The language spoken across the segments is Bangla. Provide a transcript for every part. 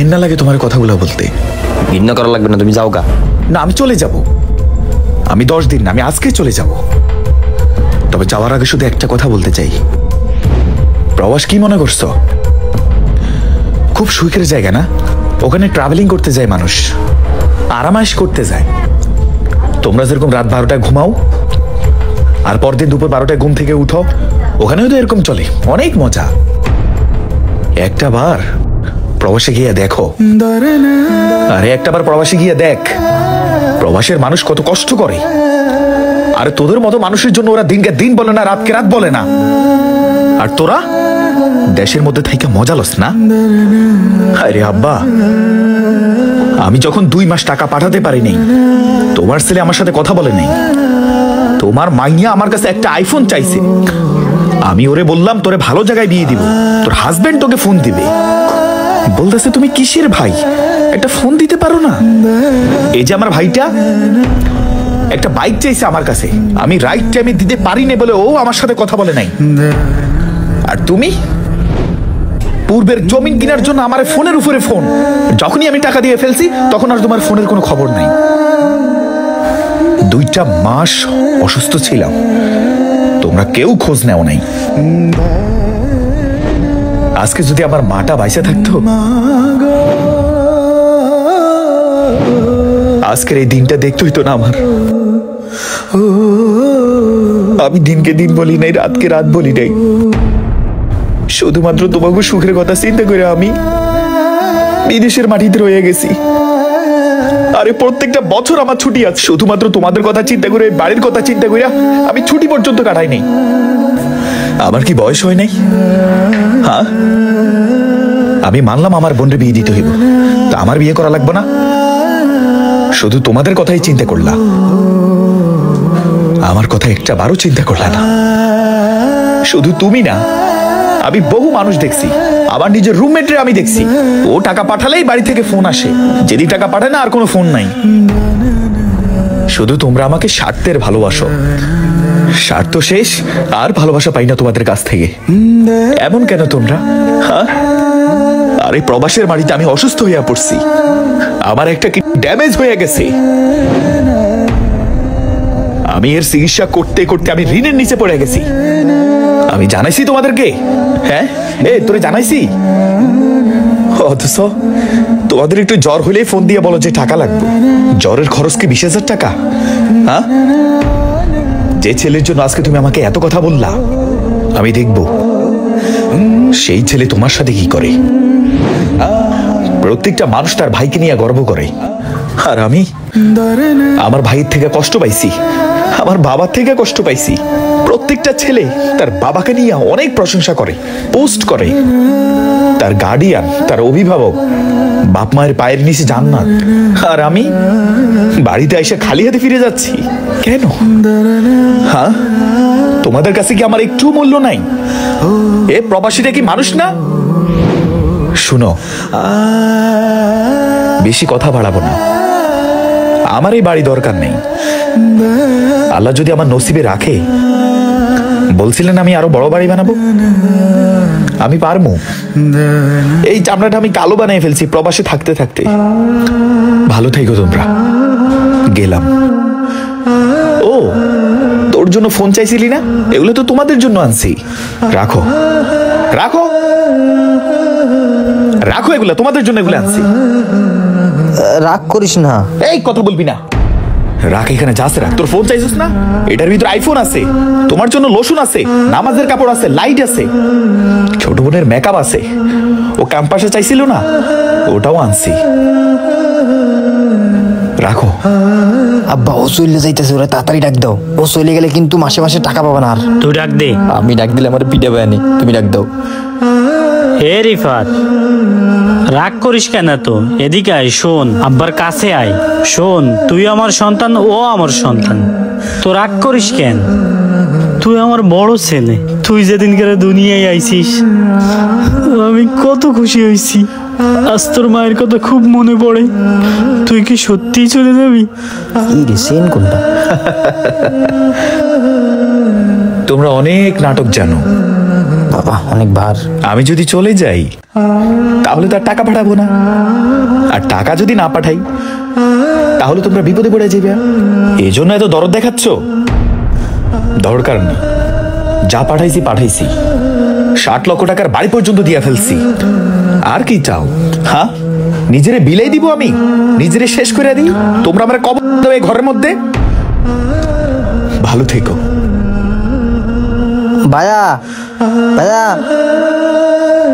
ঘেন্না লাগে তোমার কথাগুলো বলতে। ঘৃণা করা লাগবে না, তুমি যাও গা। না, আমি চলে যাব। আমি 10 দিন না, আমি আজকে চলে যাব। তবে যাওয়ার আগে শুধু একটা কথা বলতে চাই। প্রবাস কি মনে করছো? খুব সুখের জায়গা না? ওখানে ট্রাভেলিং করতে যায় মানুষ, আরামায়েশ করতে যায়। তোমরা যেরকম রাত 12টায় ঘুমাও আর পরদিন দুপুর 12টায় ঘুম থেকে উঠো, ওখানেও তো এরকম চলে। অনেক মজা। একটা বার প্রবাসে গিয়ে দেখো। আরে একটা বার প্রবাসে গিয়ে দেখ প্রবাসের মানুষ কত কষ্ট করে। আর তোদের মতো মানুষের জন্য ওরা দিনকে দিন বলে না, রাতকে রাত বলে না। আর তোরা দেশের মধ্যে থেকে মজা লস না। আরে আব্বা, আমি যখন 2 মাস টাকা পাঠাতে পারিনি, তোমার ছেলে আমার সাথে কথা বলে নেই। তোমার মাইয়া আমার কাছে একটা আইফোন চাইছে, আমি ওরে বললাম তোরে ভালো জায়গায় বিয়ে দিব, তোর হাজবেন্ড তোকে ফোন দিবে। বলতেছে তুমি কিসের ভাই, একটা ফোন দিতে পারো না? এই যে আমার ভাইটা একটা বাইক চাইছে আমার কাছে, আমি রাইট টাইমে দিতে পারি না বলে ও আমার সাথে কথা বলে নাই। আর তুমি পূর্বের জমিন কেনার জন্য আমার ফোনের উপরে ফোন, যখনই আমি টাকা দিয়ে ফেলছি তখন আর তোমার ফোনের কোনো খবর নাই। 2টা মাস অসুস্থ ছিলাম, তোমরা কেউ খোঁজ নেও নাই। আজকে যদি আমার মাটা বাইসে থাকতো, আজকের এই দিনটা দেখতে হইতো না আমার। আমি দিনকে দিন বলি নাই, রাতকে রাত বলি নাই। শুধুমাত্র তোমাকে সুখের কথা চিন্তা করে আমি বিদেশের মাটিতে রয়ে গেছি। আরে প্রত্যেকটা বছর আমার ছুটি আছে, শুধুমাত্র তোমাদের কথা চিন্তা করে, বাড়ির কথা চিন্তা করে আমি ছুটি পর্যন্ত কাটাই নাই। আমার কি বয়স হয় নাই? হ্যাঁ, আমি মানলাম আমার বোনের বিয়ে দিতে হইব, তা আমার বিয়ে করা লাগবে না? শুধু তোমাদের কথাই চিন্তা করলা, আমার কথা একটা বারও চিন্তা করলা না। শুধু তুমি না, আমি বহু মানুষ দেখছি, আমার নিজের রুমমেটরে আমি দেখছি, ও টাকা পাঠালেই বাড়ি থেকে ফোন আসে, যেদিন টাকা পাঠায় না আর কোনো ফোন নাই। শুধু তোমরা আমাকে স্বার্থের ভালোবাসো, স্বার্থ শেষ আর ভালোবাসা পাই না তোমাদের কাছ থেকে। এমন কেন তোমরা? হ্যাঁ, আরে প্রবাসের বাড়িতে আমি অসুস্থ হইয়া পড়ছি, আমার একটা ড্যামেজ হয়ে গেছে। আমি এর চিকিৎসা করতে করতে আমি ঋণের নিচে পড়ে গেছি। আমি জানাইছি তোমাদেরকে? হ্যাঁ, তোরে জানাইছি? অথচ তোমাদের একটু জ্বর হলেই ফোন দিয়ে বলো যে টাকা লাগবে। জ্বরের খরচ কি 20,000 টাকা? হ্যাঁ, যে ছেলের জন্য আজকে তুমি আমাকে এত কথা বললা, আমি দেখব সেই ছেলে তোমার সাথে কি করে। প্রত্যেকটা মানুষ তার ভাইকে নিয়ে গর্ব করে, আর আমি আমার ভাইয়ের থেকে কষ্ট পাইছি, আমার বাবার থেকে কষ্ট পাইছি। প্রত্যেকটা ছেলে তার বাবাকে নিয়ে অনেক প্রশংসা করে, পোস্ট করে। তার গার্ডিয়ান, তার অভিভাবক, বাপ মায়ের পায়ের নিচে জান্নাত। আর আমি বাড়িতে এসে খালি হাতে ফিরে যাচ্ছি কেন? হ্যাঁ, তোমাদের কাছে কি আমার একটু মূল্য নাই? এ প্রবাসীরা কি মানুষ না? শুনো, বেশি কথা বাড়াবো না, আমার এই বাড়ি দরকার নেই। আল্লাহ যদি আমার নসিবে রাখে, বলছিলেন আমি আরো বড় বাড়ি বানাবো, আমি পারবো। এই চামড়াটা আমি কালো বানিয়ে ফেলছি প্রবাসে থাকতে থাকতে। ভালো থেকো তোমরা, গেলাম। ও, তোর জন্য ফোন চাইছিলি না? এগুলো তো তোমাদের জন্য আনছি। রাখো রাখো রাখো, এগুলা তোমাদের জন্য, এগুলো আনছি। রাগ করিস না। এই কথা বলবি না, রাখ এখানে, যাস রাখ। তোর ফোন চাইছিস না? এটার ভিতরে আইফোন আছে, তোমার জন্য লোশন আছে, নামাজের কাপড় আছে, লাইট আছে, ছোট বোনের মেকআপ আছে। ও ক্যাম্পাসে চাইছিল না, ওটাও আনছি। রাখো। আব্বা, ও চলে যাইতেছে, ওরা তাড়াতাড়ি ডাক দাও। ও চলে গেলে কিন্তু মাসে মাসে টাকা পাবে না। আর তুই ডাক দে। আমি ডাক দিলে আমার পিঠে পায়নি, তুমি ডাক দাও। হে রিফাত, রাগ করিস কেন? তো এদিকে আয়, শোন, আব্বার কাছে আয়। শোন, তুই আমার সন্তান, ও আমার সন্তান, তো রাগ করিস কেন? তুই আমার বড় ছেলে। তুই যেদিন করে দুনিয়ায় আইছিস, আমি কত খুশি হয়েছি। আজ তোর মায়ের কথা খুব মনে পড়ে। তুই কি সত্যিই চলে যাবি? কোনটা? তোমরা অনেক নাটক জানো, বাবা অনেক ভার। আমি যদি চলে যাই তাহলে তো আর টাকা পাঠাবো না, আর টাকা যদি না পাঠাই তাহলে তোমরা বিপদে পড়ে যাবে। এই জন্য এত দরদ দেখাচ্ছ? দরকার নেই, যা পাঠাইছি পাঠাইছি, 60 লক্ষ টাকার বাড়ি পর্যন্ত দিয়ে ফেলছি। আর কি চাও? হ্যাঁ, নিজেরে বিলাই দিব আমি, নিজেরে শেষ করে দিই, তোমরা আমার কবর দেবে ঘরের মধ্যে। ভালো থেকো। ভাইয়া ভাইয়া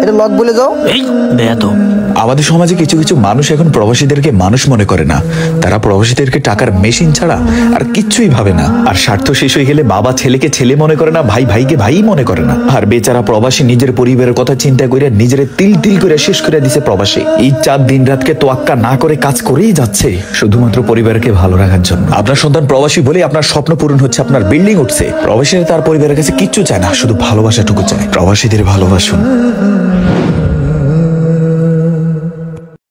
এটা লক বলে যাও। এই বেয়াদব। আমাদের সমাজে কিছু কিছু মানুষ এখন প্রবাসীদেরকে মানুষ মনে করে না, তারা প্রবাসীদেরকে টাকার মেশিন ছাড়া আর কিচ্ছুই ভাবে না। আর স্বার্থ শেষ হয়ে গেলে বাবা ছেলেকে ছেলে মনে করে না, ভাই ভাইকে ভাই মনে করে না। আর বেচারা প্রবাসী নিজের পরিবারের কথা চিন্তা করে নিজের তিল তিল করে শেষ করে দিছে প্রবাসী। এই 4 দিন রাতকে তোয়াক্কা না করে কাজ করেই যাচ্ছে শুধুমাত্র পরিবারকে ভালো রাখার জন্য। আপনার সন্তান প্রবাসী বলে আপনার স্বপ্ন পূরণ হচ্ছে, আপনার বিল্ডিং উঠছে। প্রবাসীরা তার পরিবারের কাছে কিচ্ছু চায় না, শুধু ভালোবাসাটুকু চায়। প্রবাসীদের ভালোবাসুন।